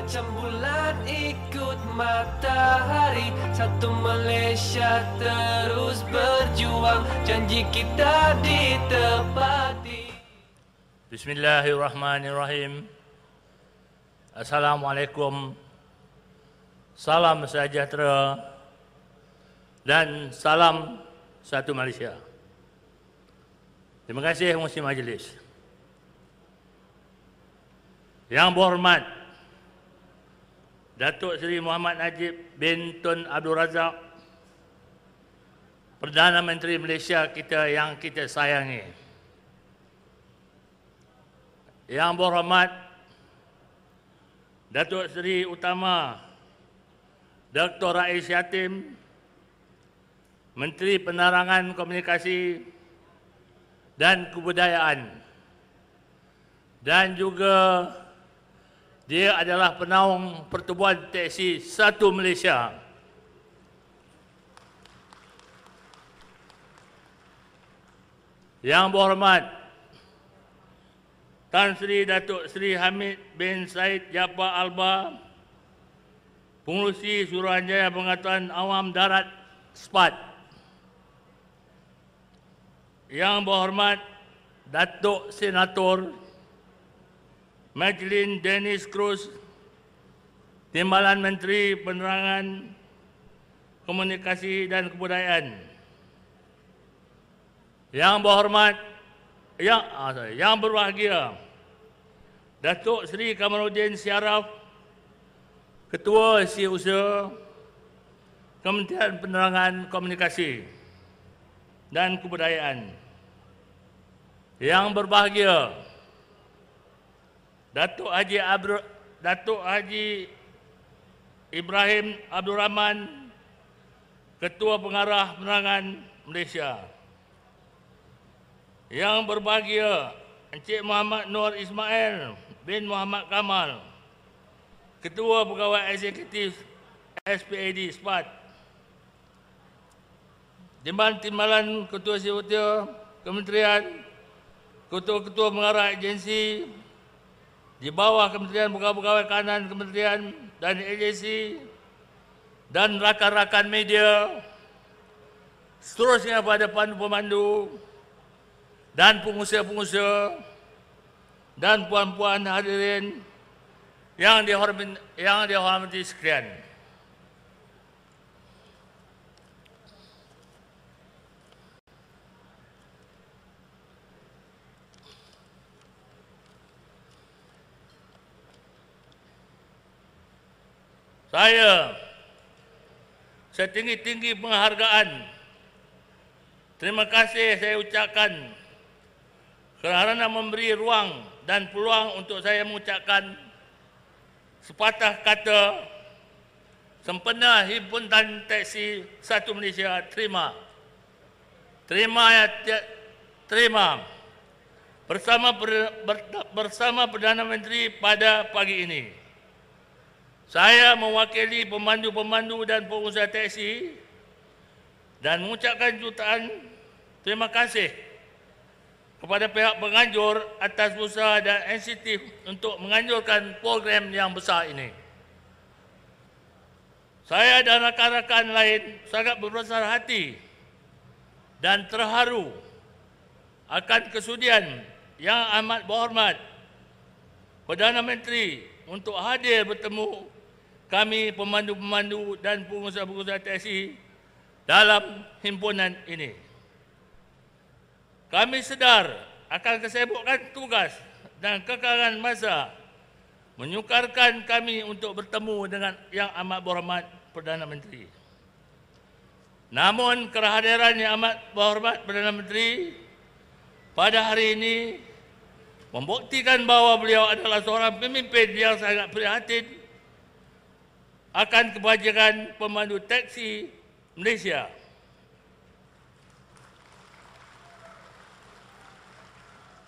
macam bulan ikut matahari, satu Malaysia terus berjuang, janji kita ditepati. Bismillahirrahmanirrahim. Assalamualaikum, salam sejahtera dan salam satu Malaysia. Terima kasih Pengerusi Majlis. Yang berhormat Datuk Seri Muhammad Najib bin Tun Abdul Razak, Perdana Menteri Malaysia kita yang kita sayangi. Yang berhormat Datuk Seri Utama Dr. Rais Yatim, Menteri Penerangan Komunikasi dan Kebudayaan, dan juga dia adalah penaung Pertubuhan Teksi Satu Malaysia. Yang berhormat Tan Sri Datuk Sri Hamid bin Said Jaafar Alba, Pengerusi Suruhanjaya Pengangkutan Awam Darat SPAD. Yang berhormat Datuk Senator Majlin Dennis Cruz, Timbalan Menteri Penerangan Komunikasi dan Kebudayaan. Yang berhormat yang berbahagia Datuk Seri Kamaluddin Syaraf, Ketua Setiausaha Kementerian Penerangan Komunikasi dan Kebudayaan. Yang berbahagia Datuk Haji Ibrahim Abdul Rahman, Ketua Pengarah Penerangan Malaysia. Yang berbahagia Encik Muhammad Nur Ismail bin Muhammad Kamal, Ketua Pegawai Eksekutif SPAD SPAD. Timbalan Ketua Setiausaha Kementerian, Ketua-Ketua Pengarah Agensi di bawah Kementerian, Pegawai Kanan Kementerian dan agensi, dan rakan-rakan media, seterusnya pada pemandu dan pengusaha-pengusaha dan puan-puan hadirin yang dihormati sekalian. Saya setinggi-tinggi penghargaan, terima kasih saya ucapkan kerana memberi ruang dan peluang untuk saya mengucapkan sepatah kata sempena Himpunan Teksi Satu Malaysia terima. Terima bersama Perdana Menteri pada pagi ini. Saya mewakili pemandu-pemandu dan pengusaha teksi dan mengucapkan jutaan terima kasih kepada pihak penganjur atas usaha dan inisiatif untuk menganjurkan program yang besar ini. Saya dan rakan-rakan lain sangat berbesar hati dan terharu akan kesudian yang amat berhormat Perdana Menteri untuk hadir bertemu kami pemandu-pemandu dan pengusaha-pengusaha teksi dalam himpunan ini. Kami sedar akan kesibukan tugas dan kekalangan masa menyukarkan kami untuk bertemu dengan yang amat berhormat Perdana Menteri. Namun kehadiran yang amat berhormat Perdana Menteri pada hari ini membuktikan bahawa beliau adalah seorang pemimpin yang sangat prihatin akan kebajikan pemandu teksi Malaysia.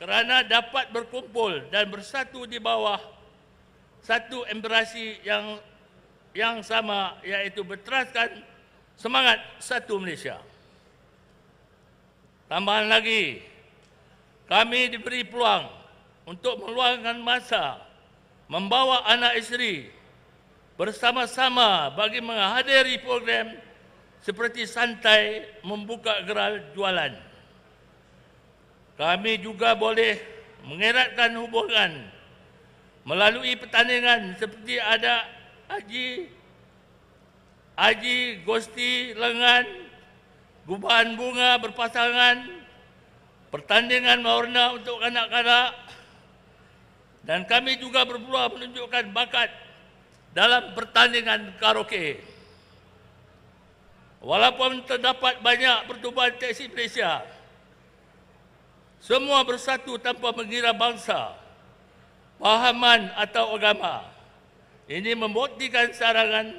Kerana dapat berkumpul dan bersatu di bawah satu aspirasi yang sama, iaitu berteraskan semangat satu Malaysia. Tambahan lagi, kami diberi peluang untuk meluangkan masa membawa anak isteri bersama-sama bagi menghadiri program seperti santai membuka gerai jualan. Kami juga boleh mengeratkan hubungan melalui pertandingan seperti ada Aji Gosti Lengan, gubahan bunga berpasangan, pertandingan mewarna untuk kanak-kanak, dan kami juga berpeluang menunjukkan bakat dalam pertandingan karaoke. Walaupun terdapat banyak pertubuhan teksi Malaysia, semua bersatu tanpa mengira bangsa, pahaman atau agama. Ini membuktikan sarangan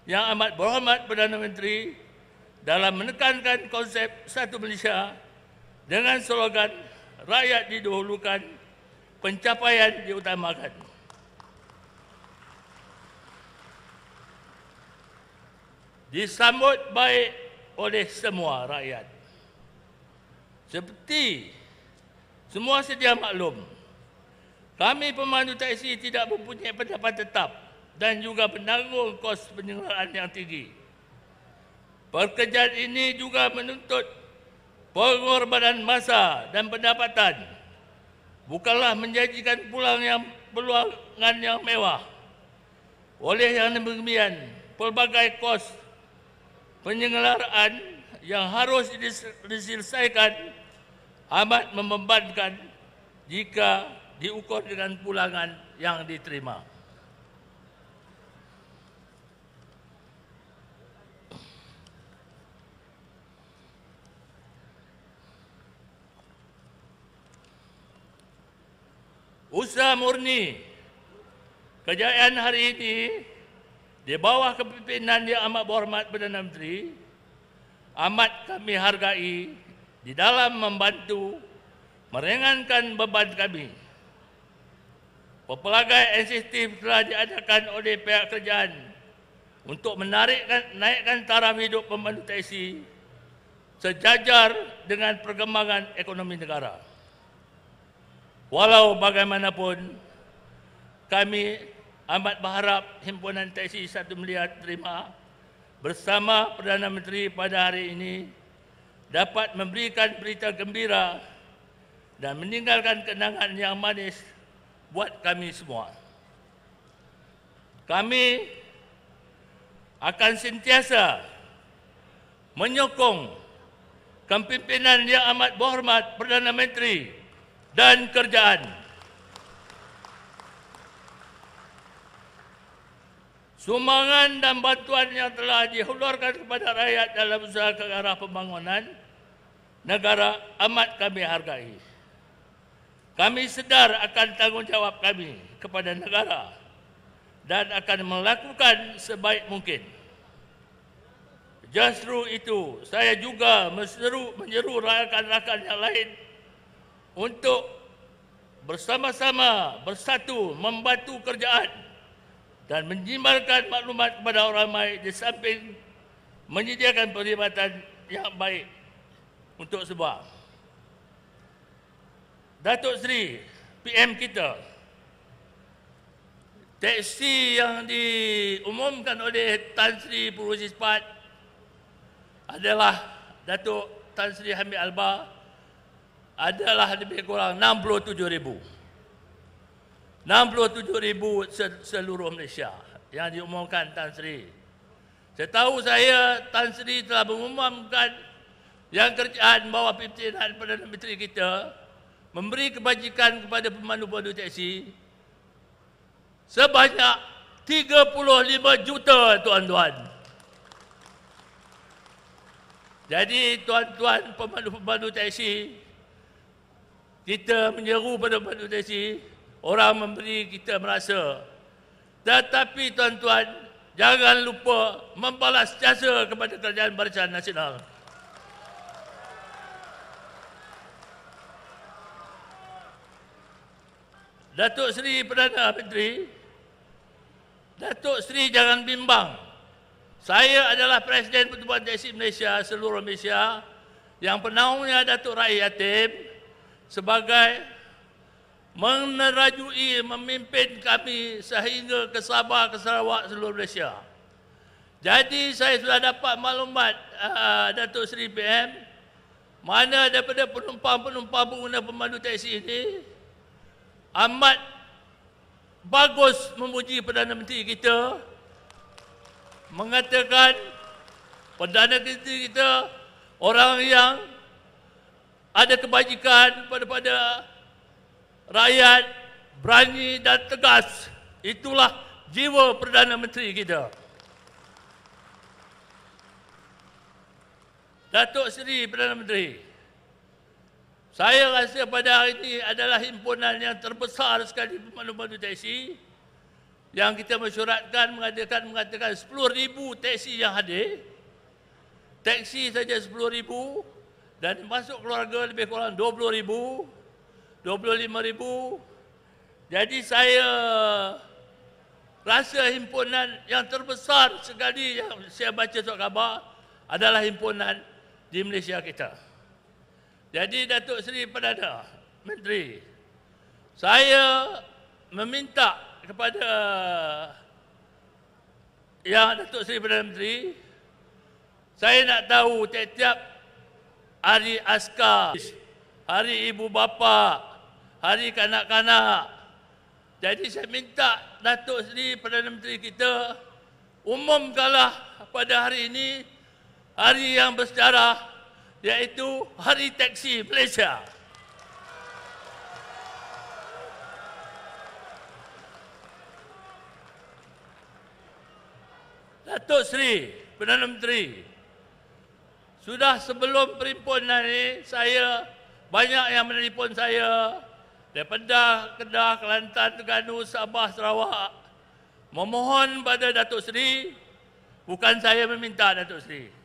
yang amat berhormat Perdana Menteri dalam menekankan konsep Satu Malaysia dengan slogan rakyat didahulukan, pencapaian diutamakan. Disambut baik oleh semua rakyat. Seperti semua sedia maklum, kami pemandu teksi tidak mempunyai pendapat tetap dan juga menanggung kos penyelenggaraan yang tinggi. Pekerjaan ini juga menuntut pengorbanan masa dan pendapatan, bukanlah menjanjikan peluangan yang mewah. Oleh yang demikian, pelbagai kos penyelenggaraan yang harus diselesaikan amat membebankan jika diukur dengan pulangan yang diterima. Usaha murni kejayaan hari ini di bawah kepimpinan Yang Amat Berhormat Perdana Menteri amat kami hargai di dalam membantu meringankan beban kami. Pelbagai inisiatif telah diadakan oleh pihak kerajaan untuk naikkan taraf hidup pemandu teksi sejajar dengan perkembangan ekonomi negara. Walau bagaimanapun, kami amat berharap Himpunan Teksi Satu Malaysia Terima bersama Perdana Menteri pada hari ini dapat memberikan berita gembira dan meninggalkan kenangan yang manis buat kami semua. Kami akan sentiasa menyokong kepimpinan Yang Amat Berhormat Perdana Menteri dan kerajaan. Sumbangan dan bantuan yang telah dihulurkan kepada rakyat dalam usaha ke arah pembangunan negara amat kami hargai. Kami sedar akan tanggungjawab kami kepada negara dan akan melakukan sebaik mungkin. Justru itu, saya juga menyeru rakan-rakan yang lain untuk bersama-sama bersatu membantu kerajaan dan menyimpulkan maklumat kepada orang ramai di samping menyediakan perkhidmatan yang baik untuk semua. Datuk Seri PM kita, teksi yang diumumkan oleh Tan Sri Purwisi Sepat adalah Datuk Tan Sri Hamid Albar adalah lebih kurang 67,000. 67,000 seluruh Malaysia yang diumumkan Tan Sri. Setahu saya, Tan Sri telah mengumumkan yang kerajaan bawah pimpinan Perdana Menteri kita memberi kebajikan kepada pemandu-pemandu teksi sebanyak 35 juta, tuan-tuan. Jadi, tuan-tuan pemandu-pemandu teksi, kita menyeru pada pemandu teksi, orang memberi kita merasa. Tetapi tuan-tuan, jangan lupa membalas jasa kepada Kerajaan Barisan Nasional. Datuk Seri Perdana Menteri, Datuk Seri jangan bimbang. Saya adalah Presiden Pertubuhan Teksi Malaysia seluruh Malaysia yang penaungnya Datuk Raih Yatim sebagai menerajui memimpin kami sehingga ke Sabah, ke Sarawak, seluruh Malaysia. Jadi saya sudah dapat maklumat Datuk Seri PM, mana daripada penumpang-penumpang pengguna pemandu teksi ini amat bagus memuji Perdana Menteri kita, mengatakan Perdana Menteri kita orang yang ada kebajikan pada rakyat, berani dan tegas. Itulah jiwa Perdana Menteri kita. Datuk Seri Perdana Menteri, saya rasa pada hari ini adalah himpunan yang terbesar sekali pemandu-pemandu teksi yang kita mesyuaratkan mengatakan 10,000 teksi yang hadir. Teksi saja 10,000 dan masuk keluarga lebih kurang 20,000, 25,000. Jadi saya rasa himpunan yang terbesar sekali yang saya baca surat khabar adalah himpunan di Malaysia kita. Jadi Datuk Seri Perdana Menteri, saya meminta kepada Datuk Seri Perdana Menteri, saya nak tahu tiap-tiap hari askar, hari ibu bapa, hari kanak-kanak. Jadi saya minta Datuk Seri Perdana Menteri kita umumkanlah pada hari ini hari yang bersejarah, iaitu Hari Teksi Malaysia. Datuk Seri Perdana Menteri, sudah sebelum perhimpunan ini, saya banyak yang menelpon saya daripada Kedah, Kelantan, Terengganu, Sabah, Sarawak, memohon pada Datuk Seri, bukan saya meminta Datuk Seri.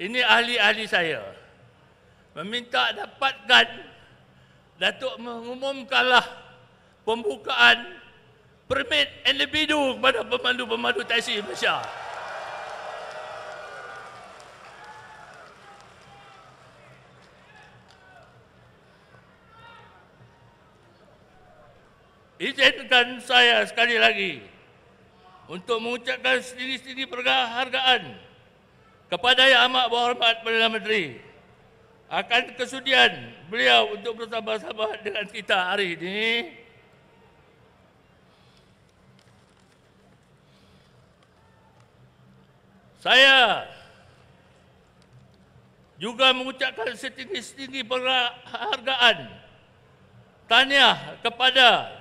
Ini ahli-ahli saya meminta dapatkan Datuk mengumumkanlah pembukaan permit individu kepada pemandu-pemandu teksi Malaysia. Izinkan saya sekali lagi untuk mengucapkan setinggi-tinggi penghargaan kepada Yang Amat Berhormat Perdana Menteri akan kesudian beliau untuk bersama-sama dengan kita hari ini. Saya juga mengucapkan setinggi-tinggi penghargaan tahniah kepada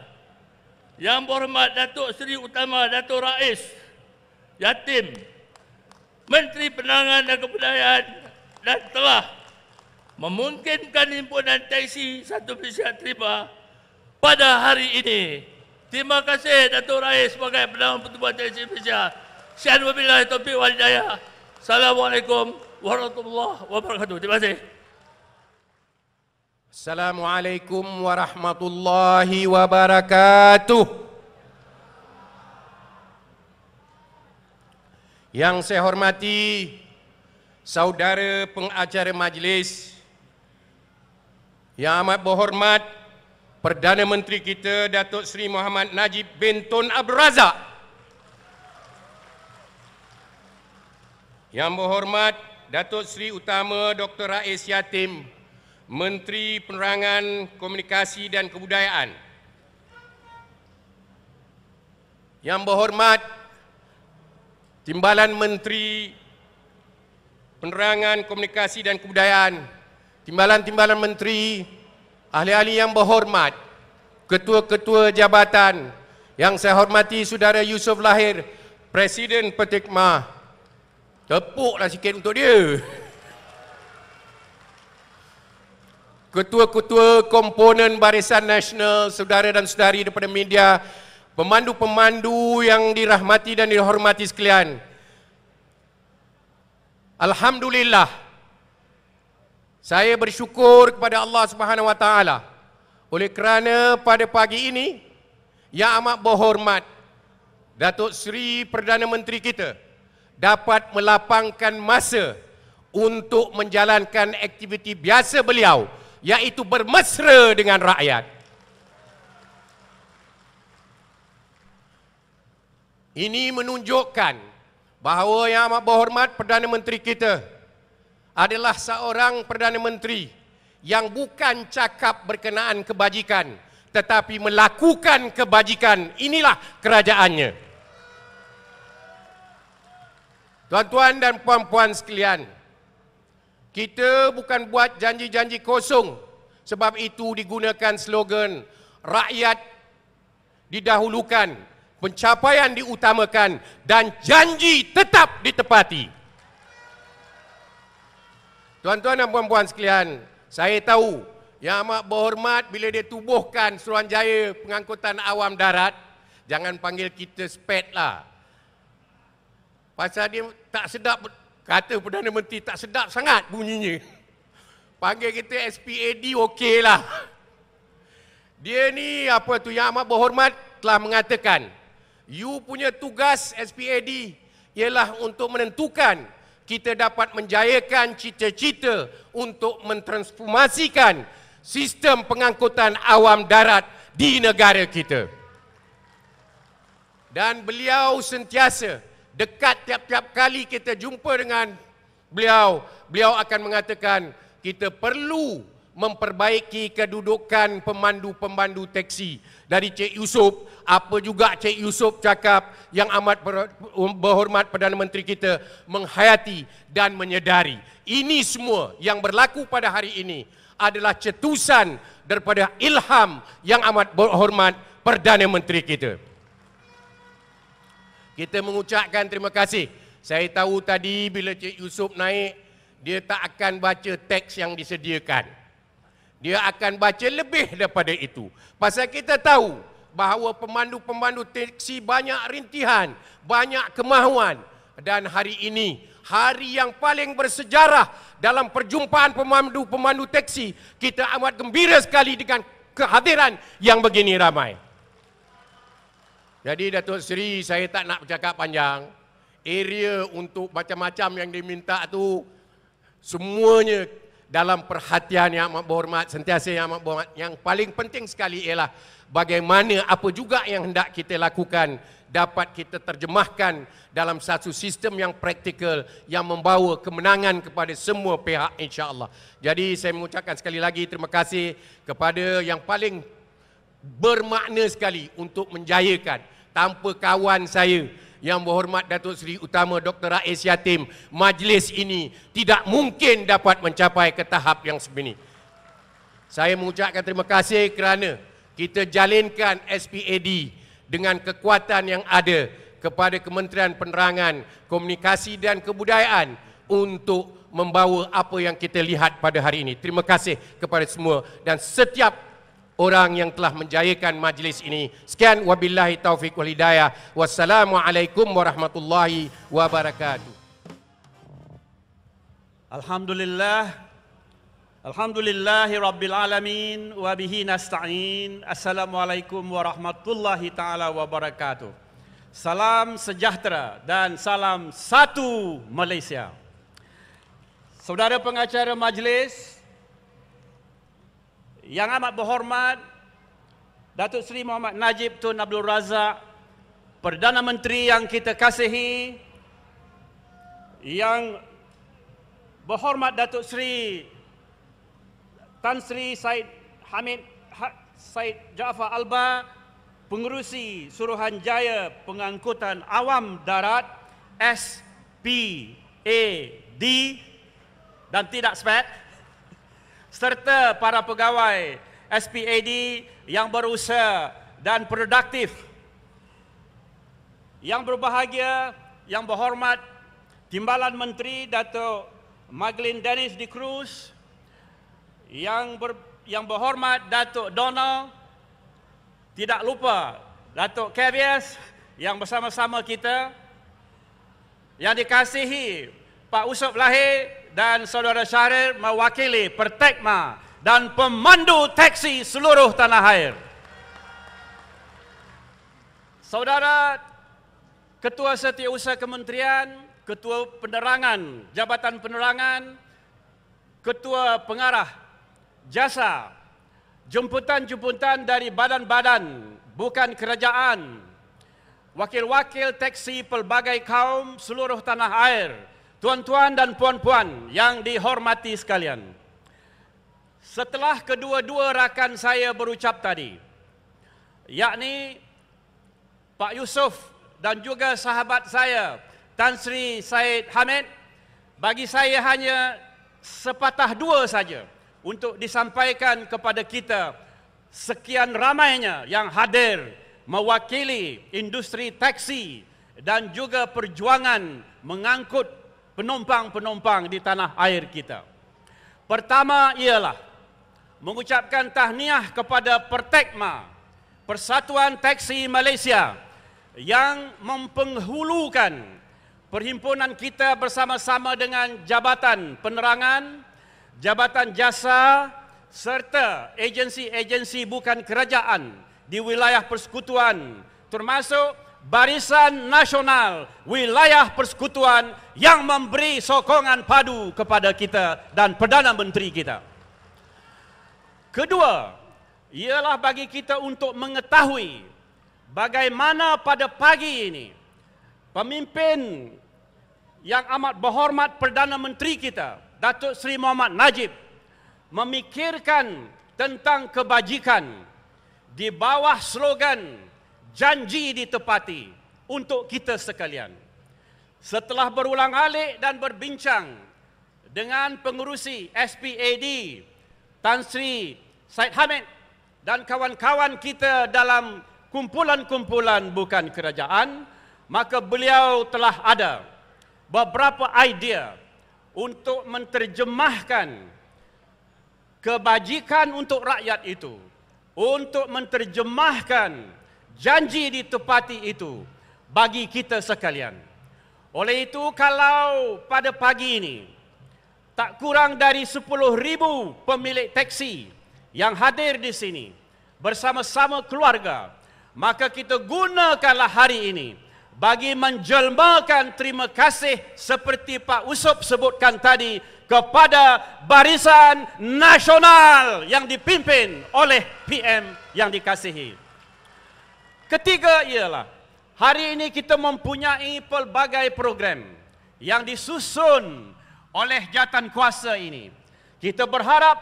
Yang Berhormat Datuk Seri Utama Dato' Rais Yatim, Menteri Penerangan dan Kebudayaan, dan telah memungkinkan himpunan teksi satu Malaysia terima pada hari ini. Terima kasih Dato' Rais sebagai Perdana Pertubuhan Teksi Malaysia. Syahid wabillahi taufiq wal hidayah. Assalamualaikum warahmatullahi wabarakatuh. Terima kasih. Assalamualaikum warahmatullahi wabarakatuh. Yang saya hormati saudara pengacara majlis, Yang Amat Berhormat Perdana Menteri kita Datuk Seri Muhammad Najib bin Tun Abdul Razak, Yang Berhormat Datuk Seri Utama Dr. Rais Yatim, Menteri Penerangan, Komunikasi dan Kebudayaan, Yang Berhormat Timbalan Menteri Penerangan, Komunikasi dan Kebudayaan, Timbalan-timbalan Menteri, ahli-ahli yang berhormat, ketua-ketua jabatan, yang saya hormati Saudara Yusof Lahir, Presiden Pertikmah. Tepuklah sikit untuk dia. Ketua-ketua komponen Barisan Nasional, saudara dan saudari daripada media, pemandu-pemandu yang dirahmati dan dihormati sekalian. Alhamdulillah, saya bersyukur kepada Allah Subhanahu Wa Taala oleh kerana pada pagi ini Yang Amat Berhormat Datuk Seri Perdana Menteri kita dapat melapangkan masa untuk menjalankan aktiviti biasa beliau, iaitu bermesra dengan rakyat. Ini menunjukkan bahawa Yang Amat Berhormat Perdana Menteri kita adalah seorang Perdana Menteri yang bukan cakap berkenaan kebajikan, tetapi melakukan kebajikan. Inilah kerajaannya. Tuan-tuan dan puan-puan sekalian, kita bukan buat janji-janji kosong. Sebab itu digunakan slogan rakyat didahulukan, pencapaian diutamakan dan janji tetap ditepati. Tuan-tuan dan puan-puan sekalian, saya tahu Yang Amat Berhormat bila dia tubuhkan Suruhanjaya Pengangkutan Awam Darat, jangan panggil kita SPED lah. Pasal dia tak sedap, kata Perdana Menteri tak sedap sangat bunyinya. Panggil kita SPAD okey lah. Dia ni apa tu, Yang Amat Berhormat telah mengatakan, you punya tugas SPAD ialah untuk menentukan kita dapat menjayakan cita-cita untuk mentransformasikan sistem pengangkutan awam darat di negara kita. Dan beliau sentiasa dekat tiap-tiap kali kita jumpa dengan beliau, beliau akan mengatakan kita perlu memperbaiki kedudukan pemandu-pemandu teksi. Dari Cik Yusof, apa juga Cik Yusof cakap, Yang Amat Berhormat Perdana Menteri kita menghayati dan menyedari. Ini semua yang berlaku pada hari ini adalah cetusan daripada ilham Yang Amat Berhormat Perdana Menteri kita. Kita mengucapkan terima kasih. Saya tahu tadi bila Cik Yusof naik, dia tak akan baca teks yang disediakan. Dia akan baca lebih daripada itu. Pasal kita tahu bahawa pemandu-pemandu teksi banyak rintihan, banyak kemahuan. Dan hari ini, hari yang paling bersejarah dalam perjumpaan pemandu-pemandu teksi, kita amat gembira sekali dengan kehadiran yang begini ramai. Jadi Datuk Seri, saya tak nak bercakap panjang. Area untuk macam-macam yang diminta tu semuanya dalam perhatian Yang Amat Berhormat, sentiasa Yang Amat Berhormat. Yang paling penting sekali ialah bagaimana apa juga yang hendak kita lakukan dapat kita terjemahkan dalam satu sistem yang praktikal yang membawa kemenangan kepada semua pihak, insya-Allah. Jadi saya mengucapkan sekali lagi terima kasih kepada yang paling bermakna sekali untuk menjayakan. Tanpa kawan saya Yang Berhormat Datuk Seri Utama Dr. Rais Yatim, majlis ini tidak mungkin dapat mencapai ke tahap yang sebegini. Saya mengucapkan terima kasih kerana kita jalinkan SPAD dengan kekuatan yang ada kepada Kementerian Penerangan, Komunikasi dan Kebudayaan untuk membawa apa yang kita lihat pada hari ini. Terima kasih kepada semua dan setiap orang yang telah menjayakan majlis ini. Sekian, wabillahi taufiq wal hidayah. Wassalamualaikum warahmatullahi wabarakatuh. Alhamdulillahi rabbil alamin wa bihi nasta'in. Assalamualaikum warahmatullahi taala wabarakatuh. Salam sejahtera dan salam satu Malaysia. Saudara pengacara majlis, Yang Amat Berhormat Datuk Seri Muhammad Najib Tun Abdul Razak, Perdana Menteri yang kita kasihi, Yang Berhormat Datuk Seri Tan Sri Said Hamid Said Jaafar Alba, Pengerusi Suruhanjaya Pengangkutan Awam Darat SPAD dan tidak SPAD, serta para pegawai SPAD yang berusaha dan produktif. Yang berbahagia, Yang Berhormat Timbalan Menteri Datuk Maglin Dennis de Cruz, Yang Berhormat Datuk Donald, tidak lupa Datuk Kevias yang bersama-sama kita, yang dikasihi Pak Usop Lahir dan Saudara Syahrir mewakili Pertekma dan pemandu teksi seluruh tanah air. Saudara Ketua Setiausaha Kementerian, Ketua Penerangan, Jabatan Penerangan, Ketua Pengarah Jasa, jemputan-jemputan dari badan-badan bukan kerajaan, wakil-wakil teksi pelbagai kaum seluruh tanah air, tuan-tuan dan puan-puan yang dihormati sekalian. Setelah kedua-dua rakan saya berucap tadi, yakni Pak Yusof dan juga sahabat saya Tan Sri Syed Hamid, bagi saya hanya sepatah dua saja untuk disampaikan kepada kita sekian ramainya yang hadir mewakili industri taksi dan juga perjuangan mengangkut penumpang-penumpang di tanah air kita. Pertama ialah mengucapkan tahniah kepada Pertekma, Persatuan Taksi Malaysia, yang mempenghulukan perhimpunan kita bersama-sama dengan Jabatan Penerangan, Jabatan Jasa serta agensi-agensi bukan kerajaan di wilayah persekutuan, termasuk Barisan Nasional Wilayah Persekutuan yang memberi sokongan padu kepada kita dan Perdana Menteri kita. Kedua, ialah bagi kita untuk mengetahui bagaimana pada pagi ini pemimpin yang amat berhormat Perdana Menteri kita, Datuk Seri Mohamed Najib, memikirkan tentang kebajikan di bawah slogan janji ditepati untuk kita sekalian. Setelah berulang alik dan berbincang dengan pengerusi SPAD Tan Sri Syed Hamid dan kawan-kawan kita dalam kumpulan-kumpulan bukan kerajaan, maka beliau telah ada beberapa idea untuk menterjemahkan kebajikan untuk rakyat itu, untuk menterjemahkan janji ditepati itu bagi kita sekalian. Oleh itu, kalau pada pagi ini tak kurang dari 10,000 pemilik taksi yang hadir di sini bersama-sama keluarga, maka kita gunakanlah hari ini bagi menjelmakan terima kasih seperti Pak Yusof sebutkan tadi kepada Barisan Nasional yang dipimpin oleh PM yang dikasihi. Ketiga ialah, hari ini kita mempunyai pelbagai program yang disusun oleh jawatan kuasa ini. Kita berharap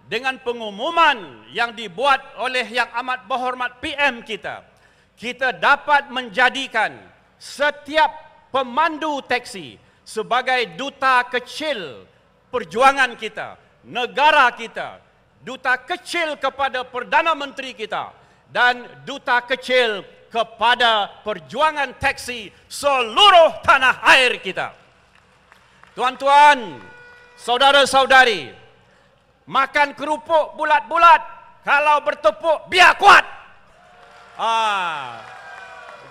dengan pengumuman yang dibuat oleh yang amat berhormat PM kita, kita dapat menjadikan setiap pemandu taksi sebagai duta kecil perjuangan kita, negara kita, duta kecil kepada Perdana Menteri kita, dan duta kecil kepada perjuangan taksi seluruh tanah air kita. Tuan-tuan, saudara-saudari, makan kerupuk bulat-bulat, kalau bertepuk biar kuat.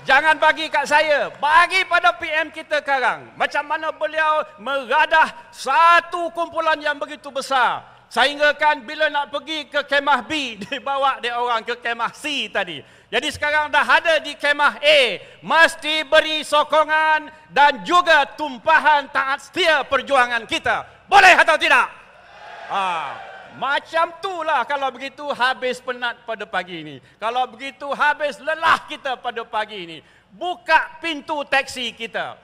Jangan bagi kat saya, bagi pada PM kita sekarang. Macam mana beliau meradah satu kumpulan yang begitu besar, sehingga kan bila nak pergi ke kemah B, dibawa dia orang ke kemah C tadi. Jadi sekarang dah ada di kemah A, mesti beri sokongan dan juga tumpahan taat setia perjuangan kita. Boleh atau tidak? Macam itulah kalau begitu habis penat pada pagi ini. Kalau begitu habis lelah kita pada pagi ini. Buka pintu taksi kita.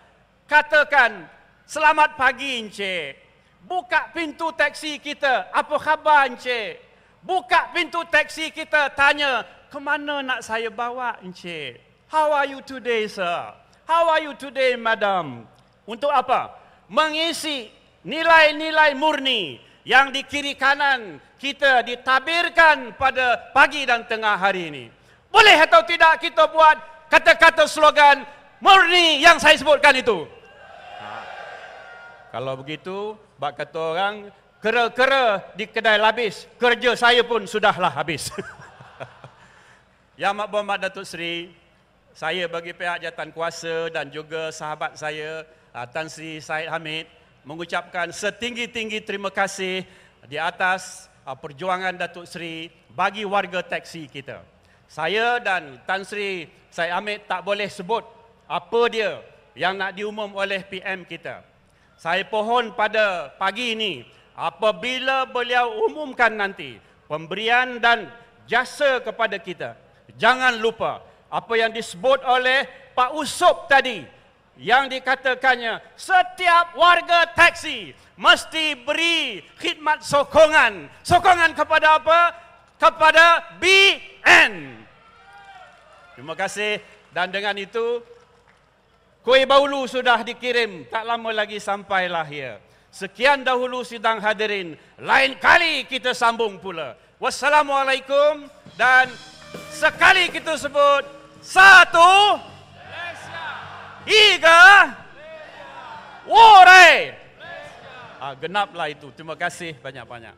Katakan, selamat pagi Encik. Buka pintu taksi kita, apa khabar Encik? Buka pintu taksi kita, tanya, ke mana nak saya bawa Encik? How are you today, sir? How are you today, madam? Untuk apa? Mengisi nilai-nilai murni yang di kiri kanan kita ditabirkan pada pagi dan tengah hari ini. Boleh atau tidak kita buat kata-kata slogan murni yang saya sebutkan itu? Kalau begitu, bak kata orang, kera-kera di kedai labis, kerja saya pun sudahlah habis. Yang Amat Berhormat Datuk Seri, saya bagi pihak jawatan kuasa dan juga sahabat saya, Tan Sri Syed Hamid, mengucapkan setinggi-tinggi terima kasih di atas perjuangan Datuk Seri bagi warga taksi kita. Saya dan Tan Sri Syed Hamid tak boleh sebut apa dia yang nak diumum oleh PM kita. Saya pohon pada pagi ini, apabila beliau umumkan nanti pemberian dan jasa kepada kita, jangan lupa apa yang disebut oleh Pak Usop tadi yang dikatakannya setiap warga taksi mesti beri khidmat sokongan. Sokongan kepada apa? Kepada BN. Terima kasih. Dan dengan itu, kuih baulu sudah dikirim. Tak lama lagi sampailah ya. Sekian dahulu sidang hadirin. Lain kali kita sambung pula. Wassalamualaikum. Dan sekali kita sebut, 1, 3, Wore. Genaplah itu. Terima kasih banyak-banyak.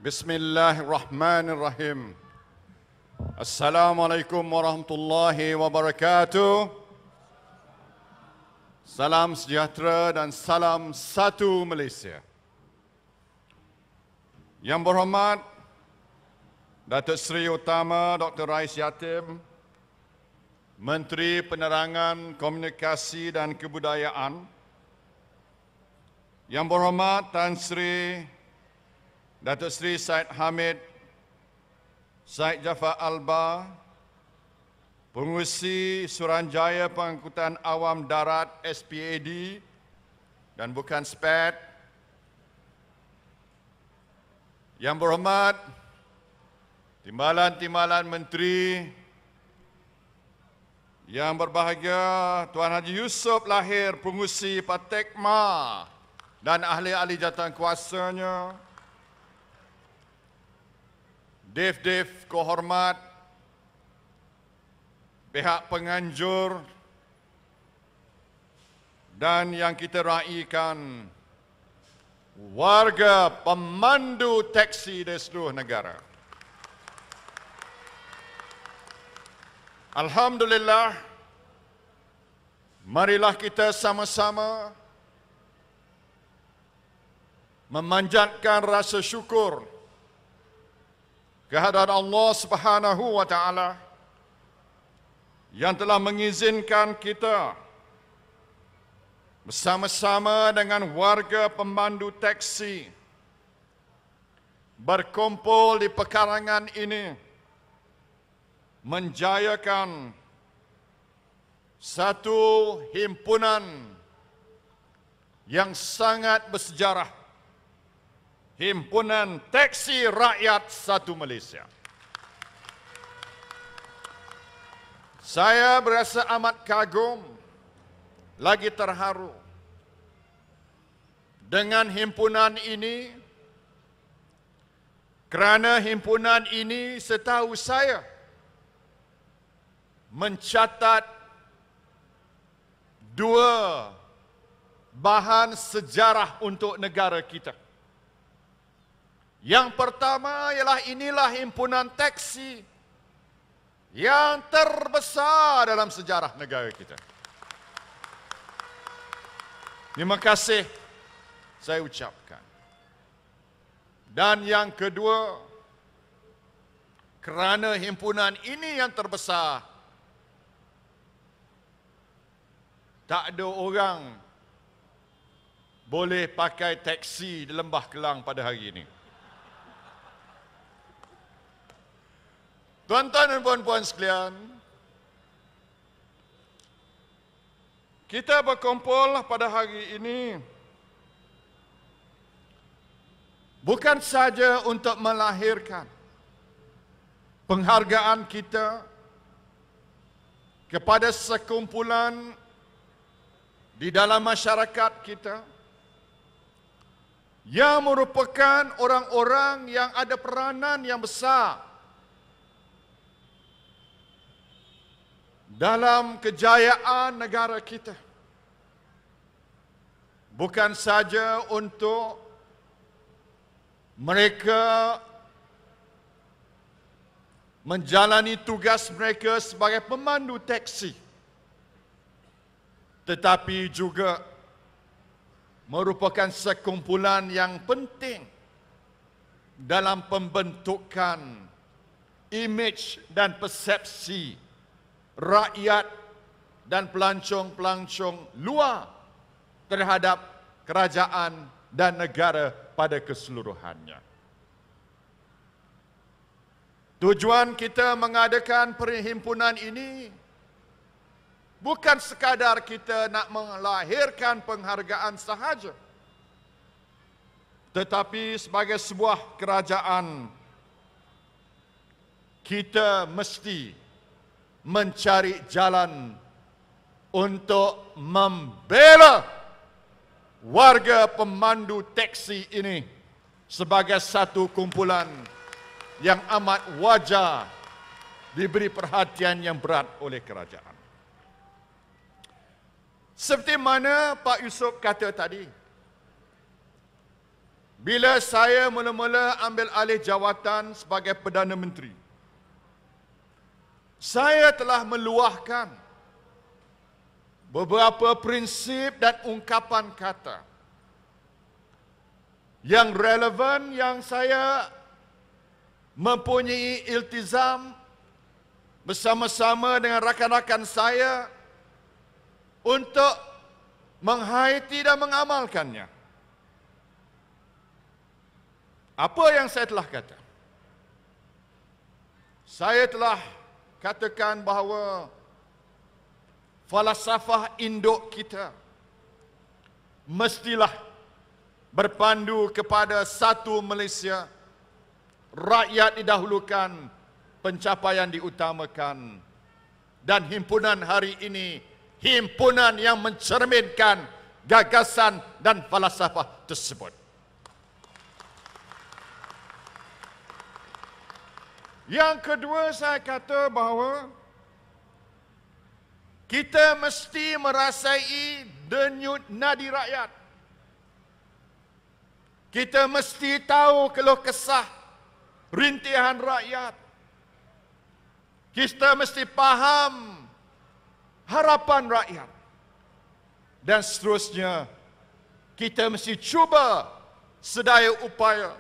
Bismillahirrahmanirrahim. Assalamualaikum warahmatullahi wabarakatuh. Salam sejahtera dan salam satu Malaysia. Yang berhormat Datuk Seri Utama Dr. Rais Yatim, Menteri Penerangan, Komunikasi dan Kebudayaan. Yang berhormat Tan Sri Datuk Seri Syed Hamid Syed Jaafar Alba, Pengurusi Suruhanjaya Pengangkutan Awam Darat SPAD dan bukan SPAD. Yang berhormat Timbalan-timbalan Menteri, yang berbahagia Tuan Haji Yusof Lahir, Pengurusi Patekma dan ahli-ahli jawatankuasanya, Dev kehormat, pihak penganjur dan yang kita raikan, warga pemandu teksi di seluruh negara. Alhamdulillah, marilah kita sama-sama memanjatkan rasa syukur kehadirat Allah Subhanahu wa taala yang telah mengizinkan kita bersama-sama dengan warga pemandu teksi berkumpul di pekarangan ini menjayakan satu himpunan yang sangat bersejarah, Himpunan Teksi Rakyat Satu Malaysia. Saya berasa amat kagum, lagi terharu dengan himpunan ini, kerana himpunan ini setahu saya mencatat dua bahan sejarah untuk negara kita. Yang pertama ialah inilah himpunan teksi yang terbesar dalam sejarah negara kita. Terima kasih saya ucapkan. Dan yang kedua, kerana himpunan ini yang terbesar, tak ada orang boleh pakai teksi di Lembah Kelang pada hari ini. Tuan-tuan dan puan-puan sekalian, kita berkumpul pada hari ini bukan saja untuk melahirkan penghargaan kita kepada sekumpulan di dalam masyarakat kita yang merupakan orang-orang yang ada peranan yang besar dalam kejayaan negara kita. Bukan saja untuk mereka menjalani tugas mereka sebagai pemandu teksi, tetapi juga merupakan sekumpulan yang penting dalam pembentukan imej dan persepsi rakyat dan pelancong-pelancong luar terhadap kerajaan dan negara pada keseluruhannya. Tujuan kita mengadakan perhimpunan ini bukan sekadar kita nak melahirkan penghargaan sahaja, tetapi sebagai sebuah kerajaan, kita mesti mencari jalan untuk membela warga pemandu teksi ini sebagai satu kumpulan yang amat wajar diberi perhatian yang berat oleh kerajaan. Seperti mana Pak Yusof kata tadi, bila saya mula-mula ambil alih jawatan sebagai Perdana Menteri, saya telah meluahkan beberapa prinsip dan ungkapan kata yang relevan, yang saya mempunyai iltizam bersama-sama dengan rakan-rakan saya untuk menghayati dan mengamalkannya. Apa yang saya telah kata? Saya telah katakan bahawa falsafah induk kita mestilah berpandu kepada satu Malaysia, rakyat didahulukan, pencapaian diutamakan. Dan himpunan hari ini, himpunan yang mencerminkan gagasan dan falsafah tersebut. Yang kedua, saya kata bahawa kita mesti merasai denyut nadi rakyat. Kita mesti tahu keluh kesah rintihan rakyat. Kita mesti faham harapan rakyat. Dan seterusnya, kita mesti cuba sedaya upaya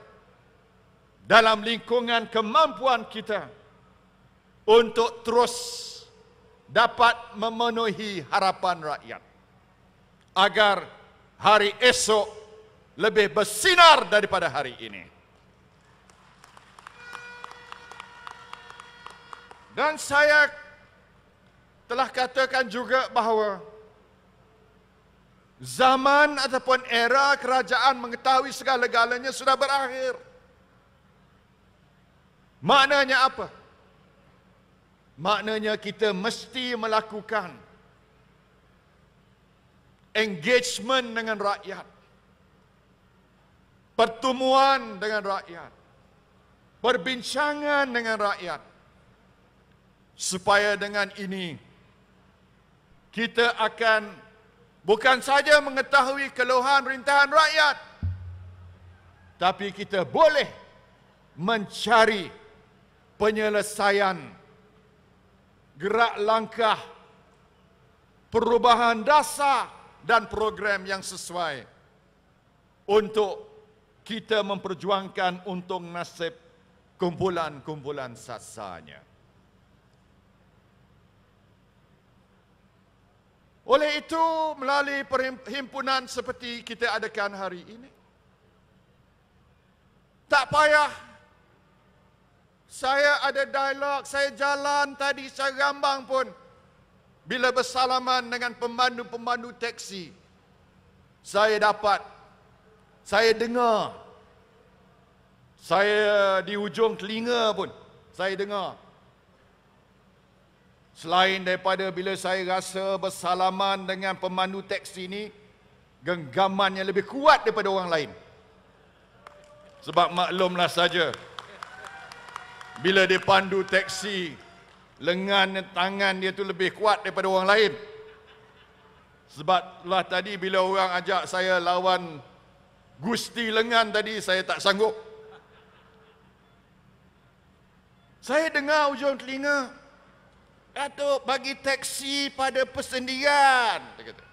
dalam lingkungan kemampuan kita untuk terus dapat memenuhi harapan rakyat, agar hari esok lebih bersinar daripada hari ini. Dan saya telah katakan juga bahawa zaman ataupun era kerajaan mengetahui segala-galanya sudah berakhir. Maknanya apa? Maknanya kita mesti melakukan engagement dengan rakyat, pertemuan dengan rakyat, perbincangan dengan rakyat, supaya dengan ini kita akan bukan saja mengetahui keluhan rintahan rakyat, tapi kita boleh mencari penyelesaian gerak langkah perubahan dasar dan program yang sesuai untuk kita memperjuangkan untung nasib kumpulan-kumpulan sasanya. Oleh itu, melalui perhimpunan seperti kita adakan hari ini, tak payah saya ada dialog, saya jalan tadi secara gambang pun, bila bersalaman dengan pemandu-pemandu teksi, saya dengar, saya di hujung telinga pun, saya dengar. Selain daripada bila saya rasa bersalaman dengan pemandu teksi ini, genggamannya lebih kuat daripada orang lain. Sebab maklumlah saja, bila dia pandu teksi, lengan dan tangan dia tu lebih kuat daripada orang lain. Sebab lah tadi bila orang ajak saya lawan gusti lengan tadi, saya tak sanggup. Saya dengar hujung telinga, "Datuk, bagi teksi pada persendirian," dia kata.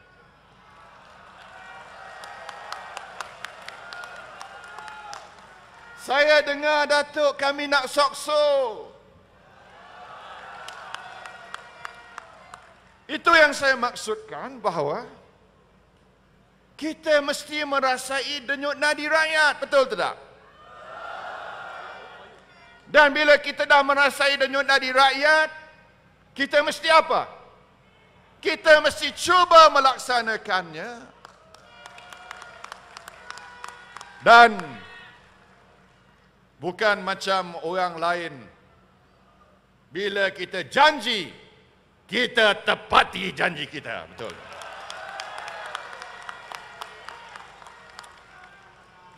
Saya dengar, "Datuk, kami nak sokso." Itu yang saya maksudkan, bahawa kita mesti merasai denyut nadi rakyat, betul tidak? Dan bila kita dah merasai denyut nadi rakyat, kita mesti apa? Kita mesti cuba melaksanakannya. Dan bukan macam orang lain. Bila kita janji, kita tepati janji kita. Betul.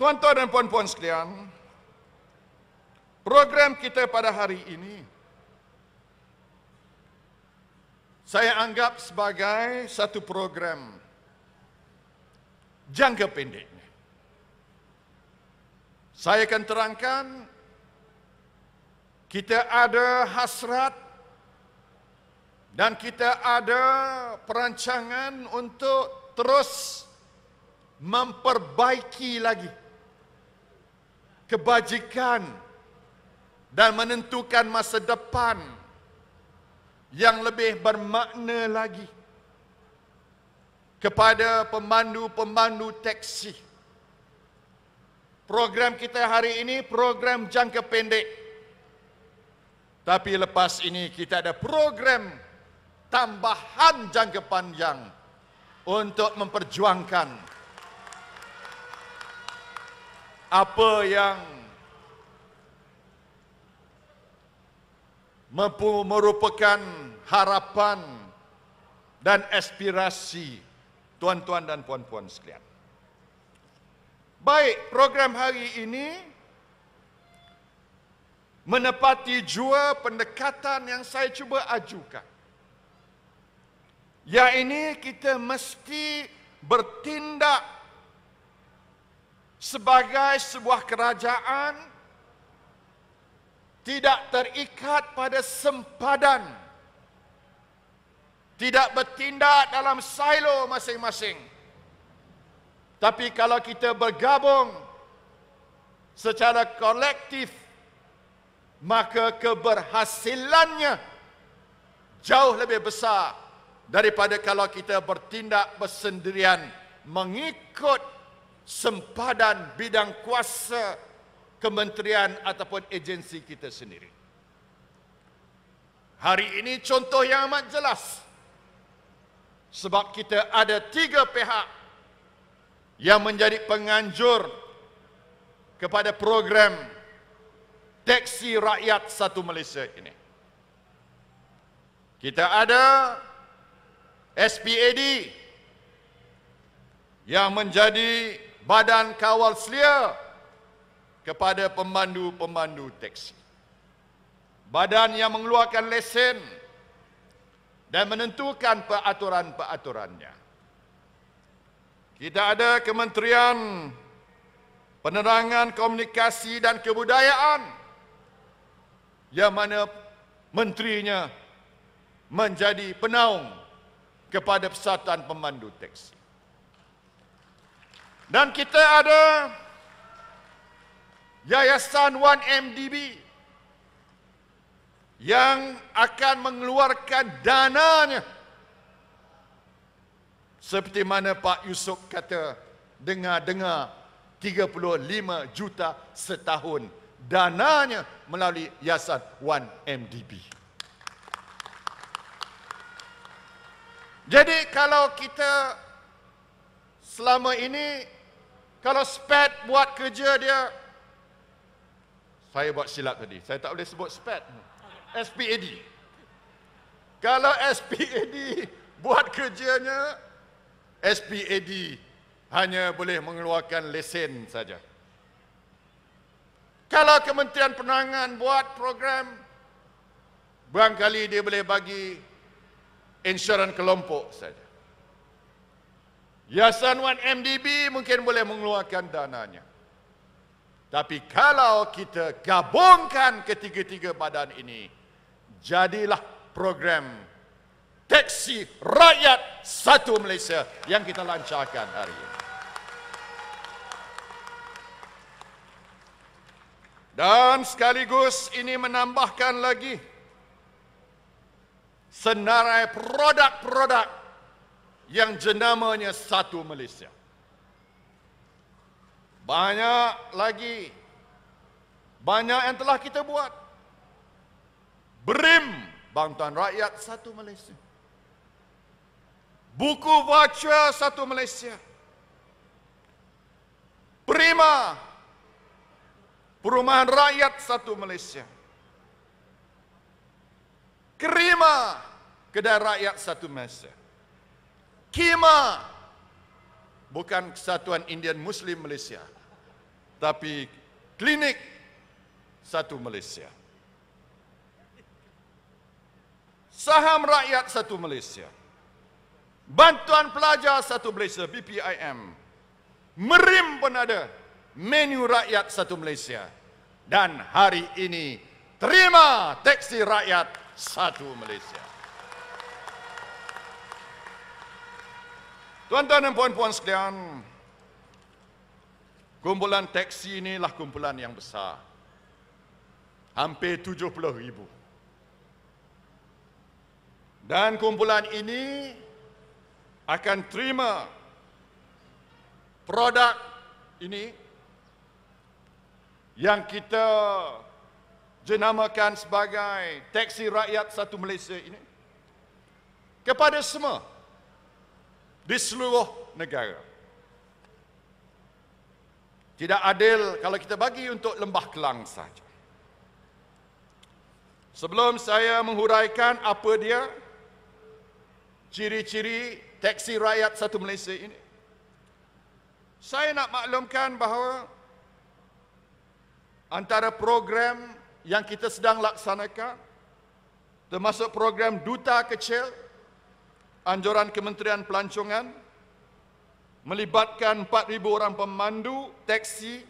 Tuan-tuan dan puan-puan sekalian, program kita pada hari ini saya anggap sebagai satu program jangka pendek. Saya akan terangkan kita ada hasrat dan kita ada perancangan untuk terus memperbaiki lagi kebajikan dan menentukan masa depan yang lebih bermakna lagi kepada pemandu-pemandu teksi. Program kita hari ini program jangka pendek. Tapi lepas ini kita ada program tambahan jangka panjang untuk memperjuangkan apa yang merupakan harapan dan aspirasi tuan-tuan dan puan-puan sekalian. Baik, program hari ini menepati jua pendekatan yang saya cuba ajukan. Yang ini kita mesti bertindak sebagai sebuah kerajaan tidak terikat pada sempadan, tidak bertindak dalam silo masing-masing. Tapi kalau kita bergabung secara kolektif, maka keberhasilannya jauh lebih besar daripada kalau kita bertindak bersendirian mengikut sempadan bidang kuasa kementerian ataupun agensi kita sendiri. Hari ini contoh yang amat jelas. Sebab kita ada 3 pihak yang menjadi penganjur kepada program Teksi Rakyat Satu Malaysia ini. Kita ada SPAD yang menjadi badan kawal selia kepada pemandu-pemandu teksi. Badan yang mengeluarkan lesen dan menentukan peraturan-peraturannya. Kita ada Kementerian Penerangan Komunikasi dan Kebudayaan yang mana menterinya menjadi penaung kepada Persatuan Pemandu Teksi. Dan kita ada Yayasan 1MDB yang akan mengeluarkan dananya. Seperti mana Pak Yusof kata, dengar-dengar 35 juta setahun dananya melalui Yayasan 1MDB. Jadi kalau kita selama ini, kalau SPAD buat kerja dia, saya buat silap tadi, saya tak boleh sebut SPAD, SPAD. Kalau SPAD buat kerjanya, SPAD hanya boleh mengeluarkan lesen saja. Kalau Kementerian Penerangan buat program, barangkali dia boleh bagi insurans kelompok saja. Yayasan 1MDB mungkin boleh mengeluarkan dananya. Tapi kalau kita gabungkan ketiga-tiga badan ini, jadilah program Teksi Rakyat Satu Malaysia yang kita lancarkan hari ini. Dan sekaligus ini menambahkan lagi senarai produk-produk yang jenamanya Satu Malaysia. Banyak lagi. Banyak yang telah kita buat. BRIM, Bantuan Rakyat Satu Malaysia. Buku voucher satu Malaysia. Prima, perumahan rakyat satu Malaysia. Kerima, kedai rakyat satu Malaysia. Kima, bukan Kesatuan Indian Muslim Malaysia, tapi klinik satu Malaysia. Saham rakyat satu Malaysia. Bantuan pelajar satu Malaysia, BPIM. Merim pun ada. Menu rakyat satu Malaysia. Dan hari ini, terima teksi rakyat satu Malaysia. Tuan-tuan dan puan-puan sekalian, kumpulan teksi inilah kumpulan yang besar. Hampir 70,000. Dan kumpulan ini akan terima produk ini yang kita jenamakan sebagai teksi rakyat satu Malaysia ini kepada semua di seluruh negara. Tidak adil kalau kita bagi untuk Lembah Kelang saja. Sebelum saya menghuraikan apa dia ciri-ciri teksi rakyat satu Malaysia ini, saya nak maklumkan bahawa antara program yang kita sedang laksanakan, termasuk program Duta Kecil, anjuran Kementerian Pelancongan, melibatkan 4,000 orang pemandu teksi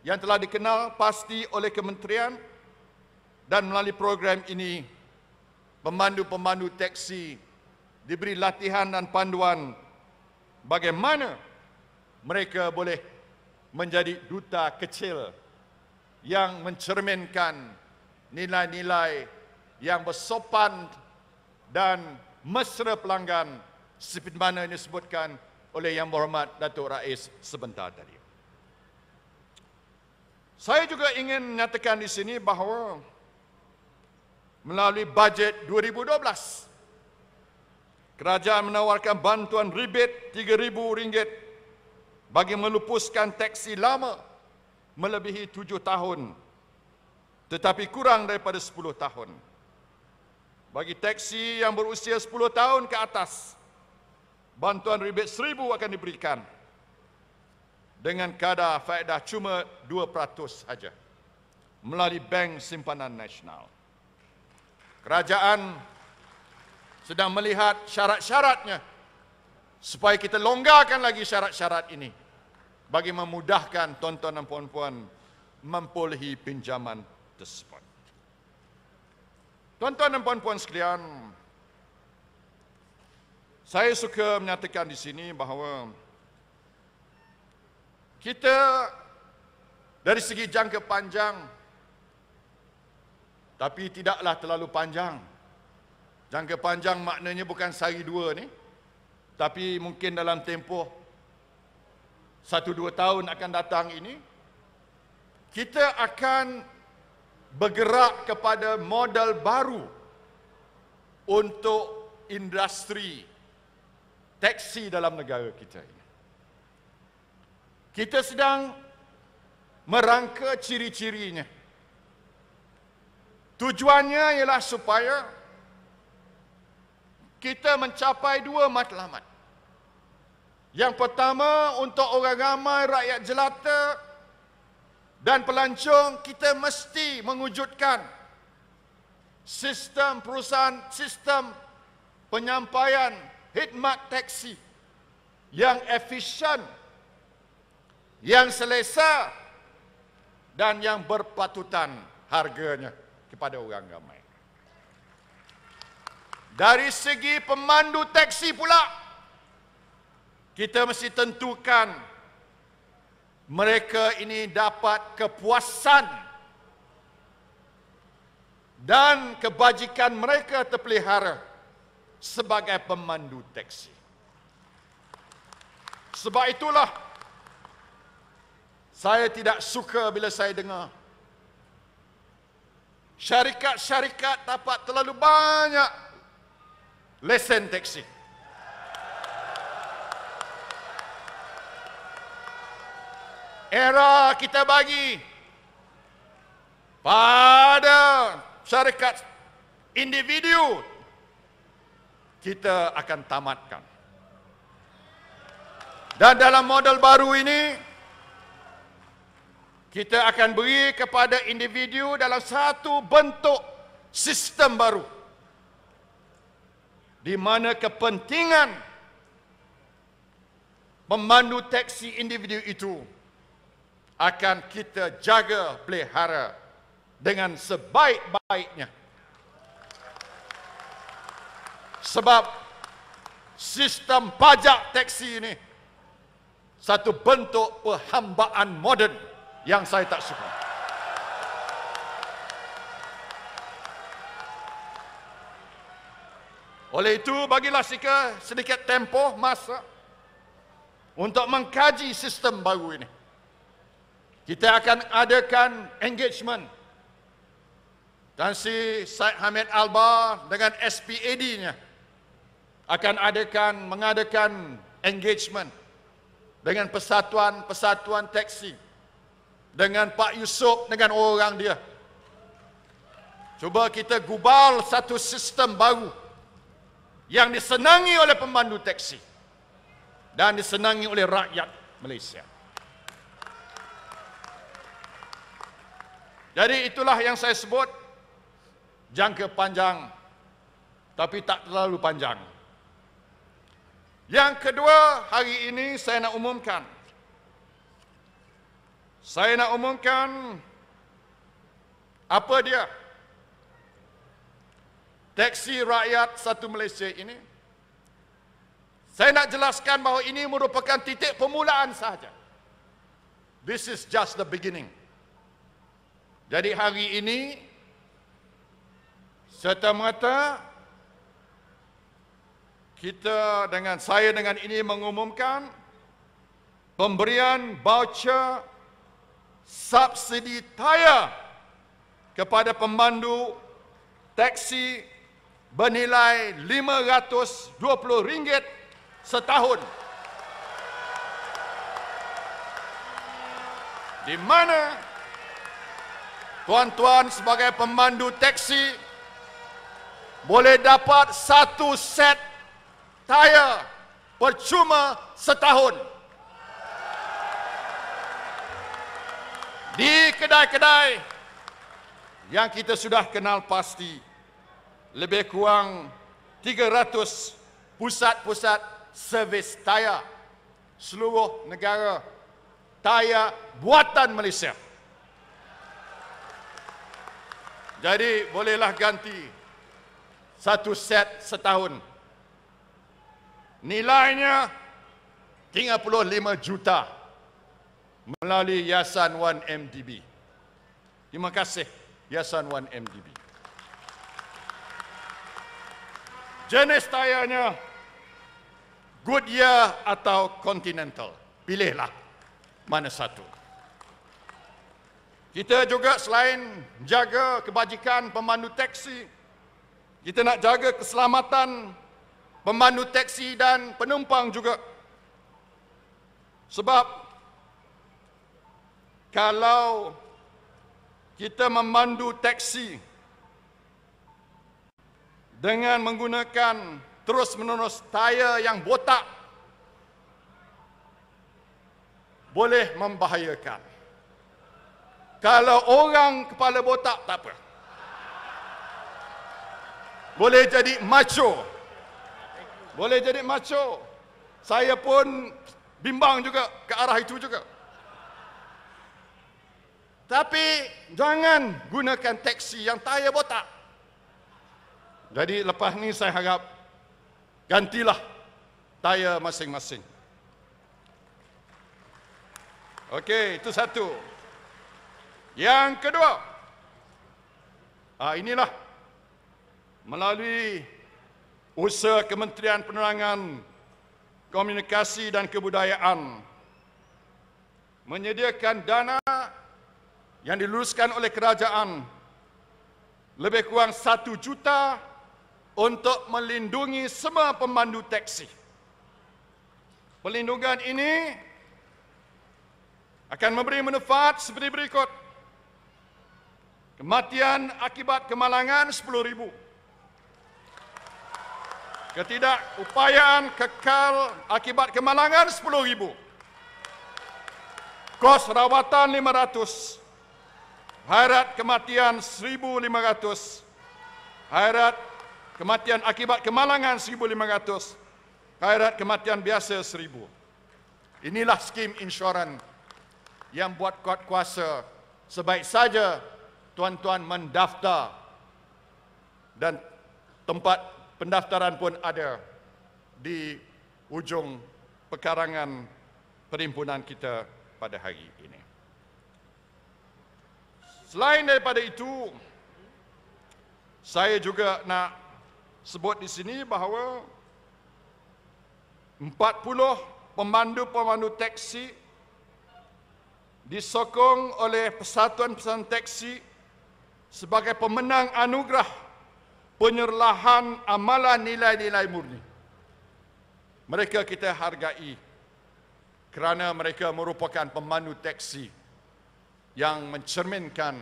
yang telah dikenal pasti oleh kementerian, dan melalui program ini, pemandu-pemandu teksi diberi latihan dan panduan bagaimana mereka boleh menjadi duta kecil yang mencerminkan nilai-nilai yang bersopan dan mesra pelanggan seperti mana yang disebutkan oleh Yang Berhormat Datuk Rais sebentar tadi. Saya juga ingin menyatakan di sini bahawa melalui bajet 2012, kerajaan menawarkan bantuan rebate RM3,000 bagi melupuskan teksi lama melebihi 7 tahun tetapi kurang daripada 10 tahun. Bagi teksi yang berusia 10 tahun ke atas, bantuan rebate RM1,000 akan diberikan dengan kadar faedah cuma 2% saja melalui Bank Simpanan Nasional. Kerajaan sedang melihat syarat-syaratnya supaya kita longgarkan lagi syarat-syarat ini bagi memudahkan tuan-tuan dan puan-puan memperolehi pinjaman tersebut. Tuan-tuan dan puan-puan sekalian, saya suka menyatakan di sini bahawa kita dari segi jangka panjang, tapi tidaklah terlalu panjang. Jangka panjang maknanya bukan sehari dua ni, tapi mungkin dalam tempoh 1-2 tahun akan datang ini, kita akan bergerak kepada modal baru untuk industri teksi dalam negara kita ini. Kita sedang merangka ciri-cirinya. Tujuannya ialah supaya kita mencapai 2 matlamat. Yang pertama, untuk orang ramai rakyat jelata dan pelancong, kita mesti mewujudkan sistem perusahaan, sistem penyampaian khidmat teksi yang efisien, yang selesa dan yang berpatutan harganya kepada orang ramai. Dari segi pemandu teksi pula, kita mesti tentukan mereka ini dapat kepuasan dan kebajikan mereka terpelihara sebagai pemandu teksi. Sebab itulah saya tidak suka bila saya dengar syarikat-syarikat dapat terlalu banyak lesen teksi. era kita bagi pada syarikat individu, kita akan tamatkan. Dan dalam model baru ini, kita akan beri kepada individu dalam satu bentuk sistem baru, di mana kepentingan pemandu teksi individu itu akan kita jaga pelihara dengan sebaik-baiknya. Sebab sistem pajak teksi ini satu bentuk perhambaan moden yang saya tak suka. Oleh itu, bagilah sedikit tempoh masa untuk mengkaji sistem baru ini. Kita akan adakan engagement. Tan Sri Syed Hamid Albar dengan SPAD-nya akan mengadakan engagement dengan persatuan teksi, dengan Pak Yusof, dengan orang dia. Cuba kita gubal satu sistem baru yang disenangi oleh pemandu teksi dan disenangi oleh rakyat Malaysia. Jadi itulah yang saya sebut jangka panjang, tapi tak terlalu panjang. Yang kedua, hari ini saya nak umumkan. Apa dia? Teksi rakyat satu Malaysia ini. Saya nak jelaskan bahawa ini merupakan titik permulaan sahaja. This is just the beginning. Jadi hari ini, serta-merta saya dengan ini mengumumkan pemberian voucher subsidi tayar kepada pemandu teksi bernilai RM520 setahun. Di mana tuan-tuan sebagai pemandu teksi boleh dapat satu set tayar percuma setahun. Di kedai-kedai yang kita sudah kenal pasti, lebih kurang 300 pusat-pusat servis tayar seluruh negara, tayar buatan Malaysia. Jadi bolehlah ganti satu set setahun. Nilainya 35 juta melalui Yayasan 1MDB. Terima kasih Yayasan 1MDB. Jenis tayarnya Goodyear atau Continental. Pilihlah mana satu. Kita juga selain jaga kebajikan pemandu teksi, kita nak jaga keselamatan pemandu teksi dan penumpang juga. Sebab kalau kita memandu teksi dengan menggunakan terus-menerus tayar yang botak, boleh membahayakan. Kalau orang kepala botak, tak apa. Boleh jadi macho. Saya pun bimbang juga ke arah itu juga. Tapi jangan gunakan teksi yang tayar botak. Jadi lepas ni saya harap gantilah tayar masing-masing. Okey, itu satu. Yang kedua, inilah melalui usaha Kementerian Penerangan, Komunikasi dan Kebudayaan menyediakan dana yang diluluskan oleh kerajaan lebih kurang 1 juta untuk melindungi semua pemandu teksi. Perlindungan ini akan memberi manfaat seperti berikut. Kematian akibat kemalangan 10,000. Ketidakupayaan kekal akibat kemalangan 10,000. Kos rawatan 500. Hairat kematian 1,500. Hairat kematian akibat kemalangan 1,500. Hairat kematian biasa 1,000. Inilah skim insurans yang buat kuat kuasa. Sebaik saja tuan-tuan mendaftar dan tempat pendaftaran pun ada di ujung pekarangan perhimpunan kita pada hari ini. Selain daripada itu, saya juga nak sebut di sini bahawa 40 pemandu-pemandu teksi disokong oleh Persatuan Teksi sebagai pemenang anugerah penyerlahan amalan nilai-nilai murni. Mereka kita hargai kerana mereka merupakan pemandu teksi yang mencerminkan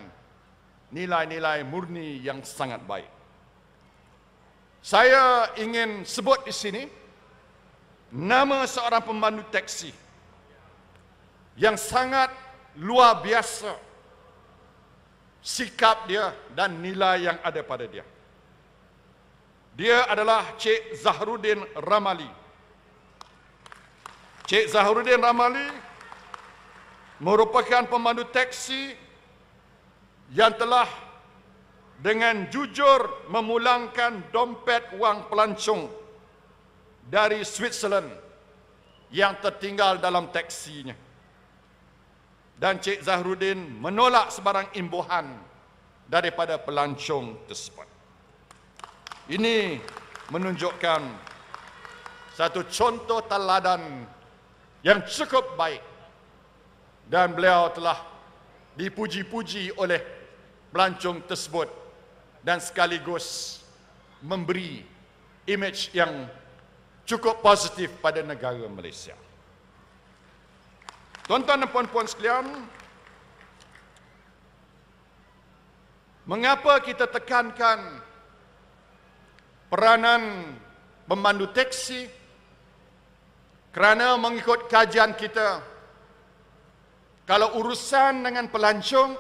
nilai-nilai murni yang sangat baik. Saya ingin sebut di sini nama seorang pemandu teksi yang sangat luar biasa sikap dia dan nilai yang ada pada dia. Dia adalah Cik Zahruddin Ramali. Cik Zahruddin Ramali merupakan pemandu teksi yang telah dengan jujur memulangkan dompet wang pelancong dari Switzerland yang tertinggal dalam teksinya. Dan Cik Zahruddin menolak sebarang imbuhan daripada pelancong tersebut. Ini menunjukkan satu contoh teladan yang cukup baik. Dan beliau telah dipuji-puji oleh pelancong tersebut dan sekaligus memberi imej yang cukup positif pada negara Malaysia. Tuan-tuan dan puan-puan sekalian, mengapa kita tekankan peranan pemandu teksi? Kerana mengikut kajian kita, kalau urusan dengan pelancong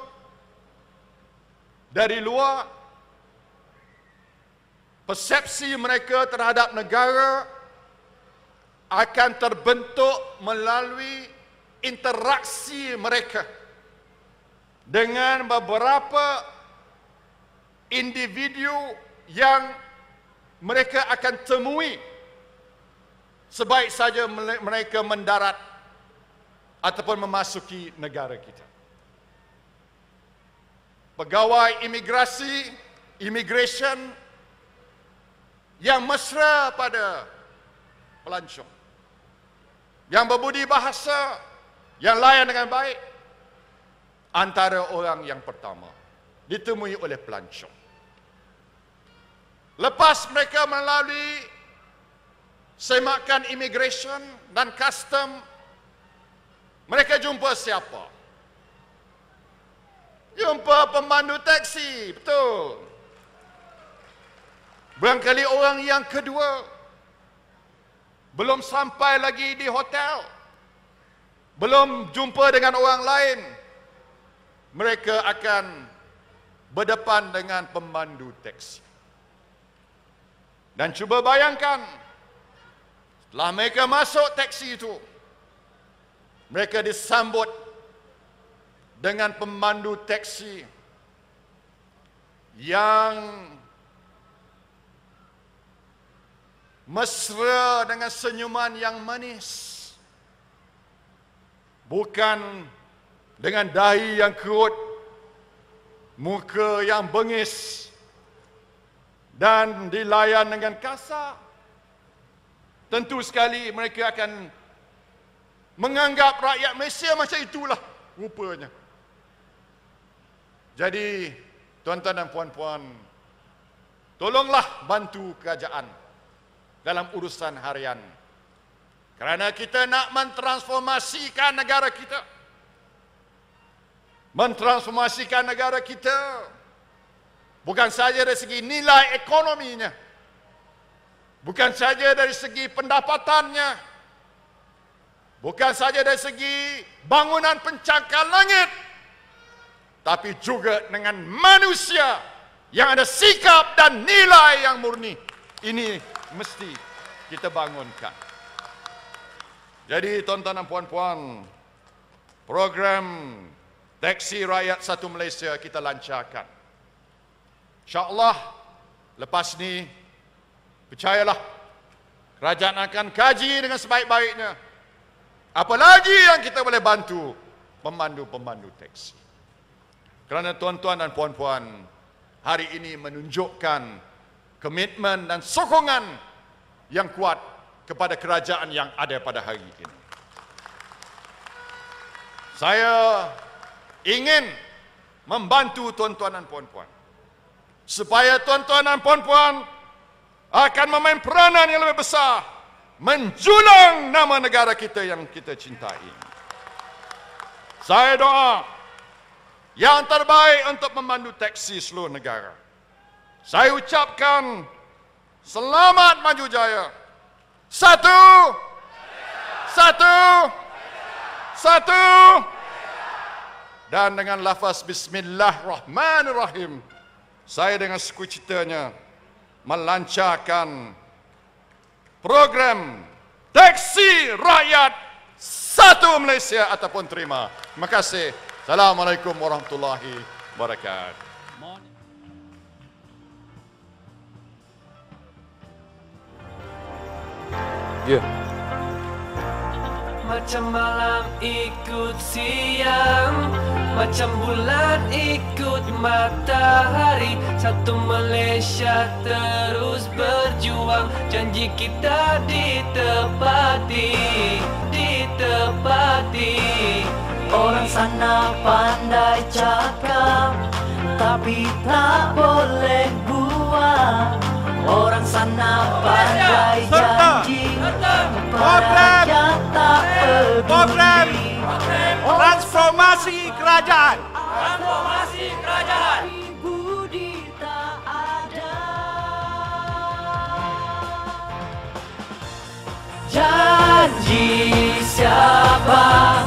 dari luar, persepsi mereka terhadap negara akan terbentuk melalui interaksi mereka dengan beberapa individu yang mereka akan temui sebaik saja mereka mendarat ataupun memasuki negara kita. Pegawai imigrasi, immigration yang mesra pada pelancong, yang berbudi bahasa, yang layan dengan baik, antara orang yang pertama ditemui oleh pelancong. Lepas mereka melalui semakan immigration dan custom, mereka jumpa siapa? Jumpa pemandu teksi, betul. Barangkali orang yang kedua belum sampai lagi di hotel, belum jumpa dengan orang lain, mereka akan berdepan dengan pemandu teksi. Dan cuba bayangkan, setelah mereka masuk teksi itu, mereka disambut dengan pemandu teksi yang mesra dengan senyuman yang manis. Bukan dengan dahi yang kerut, muka yang bengis dan dilayan dengan kasar. Tentu sekali mereka akan menganggap rakyat Malaysia macam itulah rupanya. Jadi, tuan-tuan dan puan-puan, tolonglah bantu kerajaan dalam urusan harian. Kerana kita nak mentransformasikan negara kita mentransformasikan negara kita. Bukan saja dari segi nilai ekonominya, bukan saja dari segi pendapatannya, bukan saja dari segi bangunan pencakar langit, tapi juga dengan manusia yang ada sikap dan nilai yang murni. Ini mesti kita bangunkan. Jadi tuan-tuan dan puan-puan, program Teksi Rakyat Satu Malaysia kita lancarkan. InsyaAllah lepas ni, percayalah, kerajaan akan kaji dengan sebaik-baiknya apa lagi yang kita boleh bantu pemandu-pemandu teksi. Kerana tuan-tuan dan puan-puan hari ini menunjukkan komitmen dan sokongan yang kuat kepada kerajaan yang ada pada hari ini. Saya ingin membantu tuan-tuan dan puan-puan supaya tuan-tuan dan puan-puan akan memain peranan yang lebih besar menjulang nama negara kita yang kita cintai. Saya doa yang terbaik untuk memandu teksi seluruh negara. Saya ucapkan selamat maju jaya. Satu. Dan dengan lafaz Bismillahirrahmanirrahim, saya dengan sukacitanya melancarkan program Teksi Rakyat Satu Malaysia ataupun terima. Terima kasih. Assalamualaikum warahmatullahi wabarakatuh. Ya. Macam malam ikut siang, macam bulan ikut matahari. Satu Malaysia terus berjuang, janji kita ditepati, ditepati. Orang sana pandai cakap, tapi tak boleh buat. Orang sana pandai janji, rakyat tak peduli. Transformasi kerajaan. Transformasi kerajaan. Budi tak ada. Janji siapa